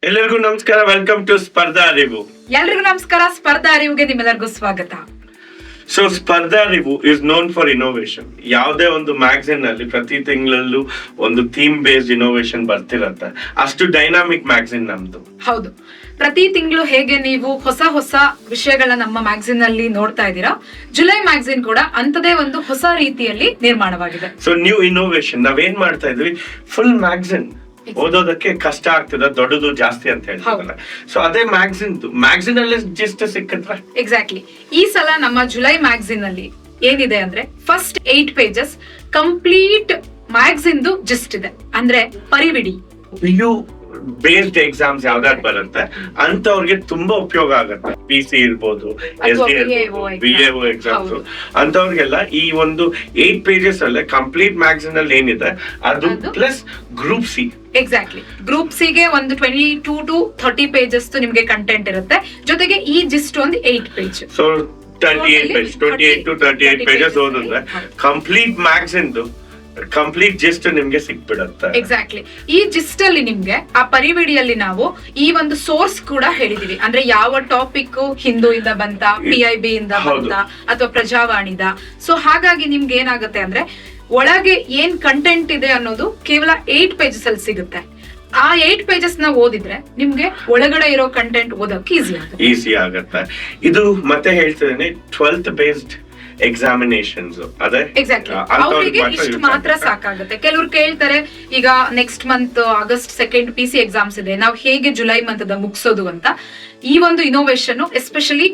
ಎಲ್ಲರಿಗೂ ನಮಸ್ಕಾರ. Welcome to ಸ್ಪರ್ಧಾ ಅರಿವು. ಎಲ್ರಿಗೂ ನಮಸ್ಕಾರ. ಸ್ಪರ್ಧಾ ಅರಿವುಗೆ ನಿಮ್ಮೆಲ್ಲರಿಗೂ ಸ್ವಾಗತ. ಸೊ ಸ್ಪರ್ಧಾ ಅರಿವು ಇಸ್ ನೋನ್ ಫಾರ್ ಇನೋವೇಷನ್. ಯಾವುದೇ ಒಂದು ಮ್ಯಾಗಝಿನ್ ಅಲ್ಲಿ ಪ್ರತಿ ತಿಂಗಳಲ್ಲೂ ಒಂದು ಥೀಮ್ ಬೇಸ್ಡ್ ಇನೋವೇಷನ್ ಬರ್ತಿರತ್ತೆ. ಅಷ್ಟು ಡೈನಾಮಿಕ್ ಮ್ಯಾಗಝಿನ್ ನಮ್ದು. ಹೌದು, ಪ್ರತಿ ತಿಂಗಳು ಹೇಗೆ ನೀವು ಹೊಸ ಹೊಸ ವಿಷಯಗಳನ್ನ ನಮ್ಮ ಮ್ಯಾಗಝಿನ್ ಅಲ್ಲಿ ನೋಡ್ತಾ ಇದ್ದೀರಾ, ಜುಲೈ ಮ್ಯಾಗಝಿನ್ ಕೂಡ ಅಂತದೇ ಒಂದು ಹೊಸ ರೀತಿಯಲ್ಲಿ ನಿರ್ಮಾಣವಾಗಿದೆ. ಸೊ ನ್ಯೂ ಇನೋವೇಷನ್ ನಾವೇನ್ ಮಾಡ್ತಾ ಇದ್ವಿ, ಫುಲ್ ಮ್ಯಾಗಝಿನ್ ಓದೋದಕ್ಕೆ ಕಷ್ಟ ಆಗ್ತದೆ, ದೊಡ್ಡದು ಜಾಸ್ತಿ ಅಂತ ಹೇಳ್ತಾರೆ. ಸೊ ಅದೇ ಮ್ಯಾಗಝಿನ್ ಅಲ್ಲಿ ಜಿಸ್ಟ್ ಸಿಕ್ಕತ್ರ. ಎಕ್ಸಾಕ್ಟ್ಲಿ. ಈ ಸಲ ನಮ್ಮ ಜುಲೈ ಮ್ಯಾಗಝಿನ್ ಅಲ್ಲಿ ಏನಿದೆ ಅಂದ್ರೆ first 8 pages complete magazine gist ಇದೆ. ಅಂದ್ರೆ ಪರಿವಿಡಿ ಬೇಸ್ಡ್ ಎಕ್ಸಾಮ್ಸ್ ಯಾವ್ದಾದ್ರು ಬರುತ್ತೆ ಅಂತವ್ರಿಗೆ ತುಂಬಾ ಉಪಯೋಗ ಆಗುತ್ತೆ. PC ಇರ್ಬೋದು, BAO ಎಕ್ಸಾಮ್ಸ್ ಅಂತವ್ರಿಗೆಲ್ಲ ಈ ಒಂದು 8 pages ಅಲ್ಲೇ ಕಂಪ್ಲೀಟ್ ಮ್ಯಾಗಝಿನ್ ಅಲ್ಲಿ ಏನಿದೆ ಅದು plus group C. Exactly. Group C ಗೆ ಒಂದು 22 to 30 pages ನಿಮ್ಗೆ ಕಂಟೆಂಟ್ ಇರುತ್ತೆ. ಜೊತೆಗೆ ಈ ಜಿಸ್ಟ್ ಒಂದು 8 page. ಸೊ 28 to 38 pages ಓದಿದ್ರೆ ಕಂಪ್ಲೀಟ್ ಮ್ಯಾಗಝಿನ್ ಕಂಪ್ಲೀಟ್ ಜಿಸ್ಟ್ ನಿಮ್ಗೆ ಸಿಕ್ಬಿಡುತ್ತೆ. ಎಕ್ಸಾಕ್ಟ್ಲಿ. ಈ ಜಿಸ್ಟ್ ಅಲ್ಲಿ ನಿಮ್ಗೆ ಆ ಪರಿವಿಡಿಯಲ್ಲಿ ನಾವು ಈ ಒಂದು ಸೋರ್ಸ್ ಕೂಡ ಹೇಳಿದೀವಿ. ಅಂದ್ರೆ ಯಾವ ಟಾಪಿಕ್ ಹಿಂದೂ ಇಂದ ಬಂತ, PIB ಇಂದ ಬಂತ ಅಥವಾ ಪ್ರಜಾವಾಣಿದ. ಸೊ ಹಾಗಾಗಿ ನಿಮ್ಗೆ ಏನಾಗುತ್ತೆ ಅಂದ್ರೆ ಒಳಗೆ ಏನ್ ಕಂಟೆಂಟ್ ಇದೆ ಅನ್ನೋದು ಕೇವಲ 8 pages ಅಲ್ಲಿ ಸಿಗುತ್ತೆ. ಆ 8 pages ನ ಓದಿದ್ರೆ ನಿಮ್ಗೆ ಒಳಗಡೆ ಇರೋ ಕಂಟೆಂಟ್ ಓದಕ್ಕೆ ಈಸಿ ಆಗುತ್ತೆ. ಇದು ಮತ್ತೆ ಹೇಳ್ತಿದ್ದೇನೆ 12th ಬೇಸ್ಡ್ ಎಕ್ಸಾಮಿನೇಷನ್ಸ್. ಅದೇ ಅವರಿಗೆ ಇಷ್ಟು ಮಾತ್ರ ಸಾಕಾಗುತ್ತೆ. ಕೆಲವರು ಕೇಳ್ತಾರೆ, ಈಗ next month August 2 PC exams ಇದೆ, ನಾವು ಹೇಗೆ ಜುಲೈ ಮಂತ್ ಮುಗಿಸೋದು ಅಂತ. ಈ ಒಂದು ಇನೋವೇಷನ್ ಎಸ್ಪೆಷಲಿ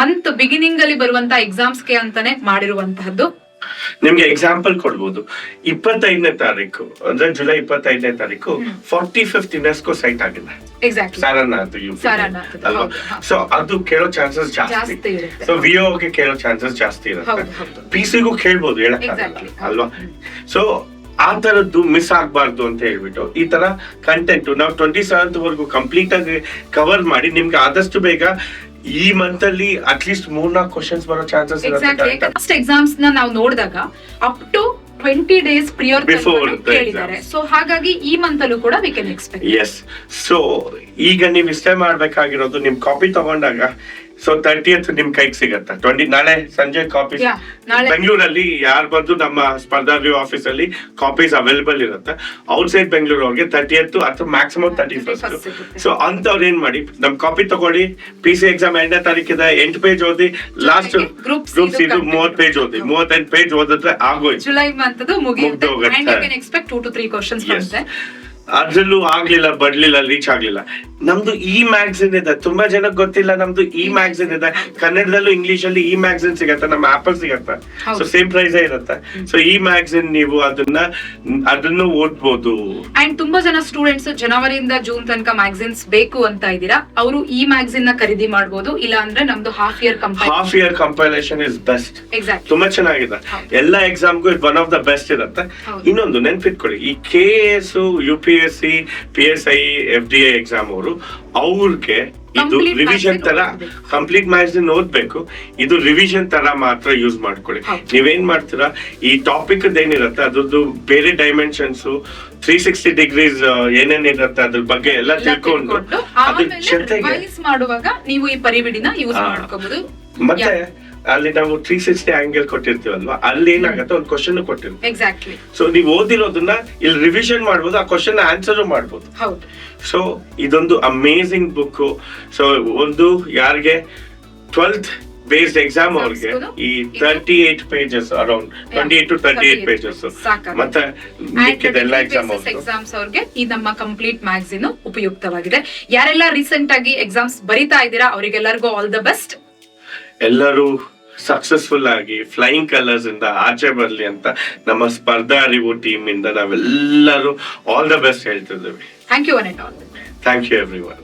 ಮಂತ್ ಬಿಗಿನಿಂಗ್ ಅಲ್ಲಿ ಬರುವಂತಹ ಎಕ್ಸಾಮ್ಸ್ ಗೆ ಅಂತಾನೆ ಮಾಡಿರುವಂತಹದ್ದು. ನಿಮ್ಗೆ ಎಕ್ಸಾಂಪಲ್ ಕೊಡ್ಬೋದು. 25ನೇ ತಾರೀಕು ಅಂದ್ರೆ ಜುಲೈ 25ನೇ ತಾರೀಕು 45th ಯುನೆಸ್ಕೋ ಸೈಟ್ ಆಗಿದೆ. ಸಾರನಾಥ್ ಅಲ್ವಾ? ಸೊ ಅದು ಕೇಳೋ ಚಾನ್ಸಸ್ ಜಾಸ್ತಿ. ಸೊ ವಿಒಗೆ ಕೇಳೋ ಚಾನ್ಸಸ್ ಜಾಸ್ತಿ ಇರುತ್ತೆ. PCಗೂ ಕೇಳ್ಬೋದು, ಹೇಳಕ್ಕಾಗಲ್ಲ ಅಲ್ವಾ? ಸೊ ಆ ತರದ್ದು ಮಿಸ್ ಆಗ್ಬಾರ್ದು ಅಂತ ಹೇಳ್ಬಿಟ್ಟು ಈ ತರ ಕಂಟೆಂಟ್ ನಾವು 27th ವರೆಗೂ ಕಂಪ್ಲೀಟ್ ಆಗಿ ಕವರ್ ಮಾಡಿ ನಿಮ್ಗೆ ಆದಷ್ಟು ಬೇಗ ಈ ಮಂತ್ ಅಲ್ಲಿ ಅಟ್ಲೀಸ್ಟ್ 3-4 ಕ್ವಶನ್ಸ್ ಬರೋ ಚಾನ್ಸಸ್ ಇರುತ್ತೆ. ಫಸ್ಟ್ ಎಕ್ಸಾಮ್ಸ್ ನಾವು ನೋಡಿದಾಗ ಅಪ್ ಟು 20 days ಪ್ರಿಯರ್ ಕೇಳಿದ್ದಾರೆ. ಸೊ ಹಾಗಾಗಿ ಈ ಮಂತ್ ಅಲ್ಲೂ ಕೂಡ we can expect. Yes. So ಈಗ ನೀವು ಇಷ್ಟೇ ಮಾಡ್ಬೇಕಾಗಿರೋದು, ನಿಮ್ ಕಾಪಿ ತಗೊಂಡಾಗ ಸೊ 30th ನಿಮ್ ಕೈಗೆ ಸಿಗತ್ತೆ. ನಾಳೆ ಸಂಜೆ ಕಾಪೀಸ್ ಬೆಂಗಳೂರಲ್ಲಿ ಯಾರು ಬಂದು ನಮ್ಮ ಸ್ಪರ್ಧಾ ರಿವ್ಯೂ ಆಫೀಸ್ ಅಲ್ಲಿ ಕಾಪೀಸ್ ಅವೈಲೇಬಲ್ ಇರುತ್ತೆ. ಔಟ್ಸೈಡ್ ಬೆಂಗಳೂರು ಅವ್ರಿಗೆ 30th ಅಥವಾ ಮ್ಯಾಕ್ಸಿಮಮ್ 31st. ಸೊ ಅಂತವ್ರು ಏನ್ ಮಾಡಿ, ನಮ್ ಕಾಪಿ ತಗೊಳ್ಳಿ. PC ಎಕ್ಸಾಮ್ 2ನೇ ತಾರೀಕಿದೆ, 8 page ಓದಿ. ಲಾಸ್ಟ್ ಗ್ರೂಪ್ ಸಿ 30 page ಓದಿ. 38 page ಓದಿದ್ರೆ ಆಗೋಯ್ತು. ಜುಲೈ ಮಂತ್ ಮುಗಿಯುತ್ತೆ. ಎಕ್ಸ್ಪೆಕ್ಟ್ 2 to 3 questions ಬರುತ್ತೆ. ಅದ್ರಲ್ಲೂ ಆಗ್ಲಿಲ್ಲ, ಬರ್ಲಿಲ್ಲ, ರೀಚ್ ಆಗ್ಲಿಲ್ಲ. ನಮ್ದು ಈ ಮ್ಯಾಗಝಿನ್ ಇದೆ, ತುಂಬಾ ಜನಕ್ಕೆ ಗೊತ್ತಿಲ್ಲ. ನಮ್ದು ಈ ಮ್ಯಾಗಝಿನ್ ಇದೆ, ಕನ್ನಡದಲ್ಲೂ ಇಂಗ್ಲಿಷ್ ಅಲ್ಲಿ ಈ ಮ್ಯಾಗಝಿನ್ ಸಿಗತ್ತೆ, ನಮ್ಮ ಆಪಲ್ ಸಿಗತ್ತೆ. ಸೊ ಸೇಮ್ ಪ್ರೈಸ್ ಇರುತ್ತೆ. ಸೊ ಈ ಮ್ಯಾಗಝಿನ್ ನೀವು ಅದನ್ನು ಓದ್ಬೋದು. ಅಂಡ್ ತುಂಬಾ ಜನ ಸ್ಟೂಡೆಂಟ್ಸ್ ಜನವರಿಯಿಂದ ಜೂನ್ ತನಕ ಮ್ಯಾಗಝಿನ್ಸ್ ಬೇಕು ಅಂತ ಇದ್ದೀರಾ, ಅವರು ಈ ಮ್ಯಾಗಝಿನ್ ನ ಖರೀದಿ ಮಾಡಬಹುದು. ಇಲ್ಲ ಅಂದ್ರೆ ನಮ್ದು half year compilation is best. ತುಂಬಾ ಚೆನ್ನಾಗಿದೆ. ಎಲ್ಲಾ ಎಕ್ಸಾಮ್ಗೂ ಒನ್ ಆಫ್ ದ ಬೆಸ್ಟ್ ಇರುತ್ತೆ. ಇನ್ನೊಂದು ನೆನ್ಪಿಟ್ಕೊಳ್ಳಿ, ಈ KS, UPSC, PSI, FDA exam ಅವ್ರಿಗೆ ಇದು ರಿವಿಷನ್ ತರ ಕಂಪ್ಲೀಟ್ ಮ್ಯಾಗಝಿನ್ ಓದ್ಬೇಕು. ಇದು ರಿವಿಷನ್ ತರ ಮಾತ್ರ ಯೂಸ್ ಮಾಡ್ಕೊಳ್ಳಿ. ನೀವೇನ್ ಮಾಡ್ತೀರಾ, ಈ ಟಾಪಿಕ್ ಏನಿರುತ್ತೆ ಅದ್ರದ್ದು ಬೇರೆ ಡೈಮೆನ್ಷನ್ಸ್ 360 degrees ಏನೇನ್ ಇರುತ್ತೆ ಅದ್ರ ಬಗ್ಗೆ ಎಲ್ಲ ತಿಳ್ಕೊಂಡು ಅದ್ರ ಜೊತೆಗೆ ಮಾಡುವಾಗ ನೀವು ಈ ಪರಿವಿಡಿನ ಯೂಸ್ ಮಾಡ್ಕೋಬಹುದು. ಮತ್ತೆ ಅಲ್ಲಿ ನಾವು 360 ಆಂಗಲ್ ಕೊಟ್ಟಿರ್ತೀವಲ್ವಾ, ಅಲ್ಲಿ ಏನಾಗತ್ತೆ, ಒಂದು ಕ್ವಶನ್ ಕೊಟ್ಟಿರ್ತೀವಿ. ಎಕ್ಸಾಕ್ಟ್ಲಿ. ಸೊ ನೀವು ಓದಿರೋದನ್ನ ಇಲ್ಲಿ ರಿವಿಷನ್ ಮಾಡ್ಬೋದು, ಆ ಕ್ವಶನ್ ಆನ್ಸರ್ ಮಾಡ್ಬೋದು. ಸೊ ಇದೊಂದು ಅಮೇಸಿಂಗ್ ಬುಕ್. ಸೊ ಒಂದು ಯಾರಿಗೆ 12th ಬೇಸ್ಡ್ ಎಕ್ಸಾಮ್ ಅವ್ರಿಗೆ ಈ 38 pages, ಅರೌಂಡ್ 28 to 38 pages. ಮತ್ತೆ ಎಲ್ಲ ಎಕ್ಸಾಮ್ಸ್ ಅವ್ರಿಗೆ ಈ ನಮ್ಮ ಕಂಪ್ಲೀಟ್ ಮ್ಯಾಗಝಿನ್ ಉಪಯುಕ್ತವಾಗಿದೆ. ಯಾರೆಲ್ಲ ರೀಸೆಂಟ್ ಆಗಿ ಎಕ್ಸಾಮ್ಸ್ ಬರಿತಾ ಇದ್ದೀರಾ ಅವರಿಗೆಲ್ಲರಿಗೂ ಆಲ್ ದ ಬೆಸ್ಟ್. ಎಲ್ಲರೂ ಸಕ್ಸಸ್ಫುಲ್ ಆಗಿ ಫ್ಲೈಯಿಂಗ್ ಕಲರ್ಸ್ ಇಂದ ಆಚೆ ಬರ್ಲಿ ಅಂತ ನಮ್ಮ ಸ್ಪರ್ಧಾ ಅರಿವು ಟೀಮ್ ಇಂದ ನಾವೆಲ್ಲರೂ ಆಲ್ ದ ಬೆಸ್ಟ್ ಹೇಳ್ತಿದ್ದೀವಿ. Thank you one and all. Thank you everyone.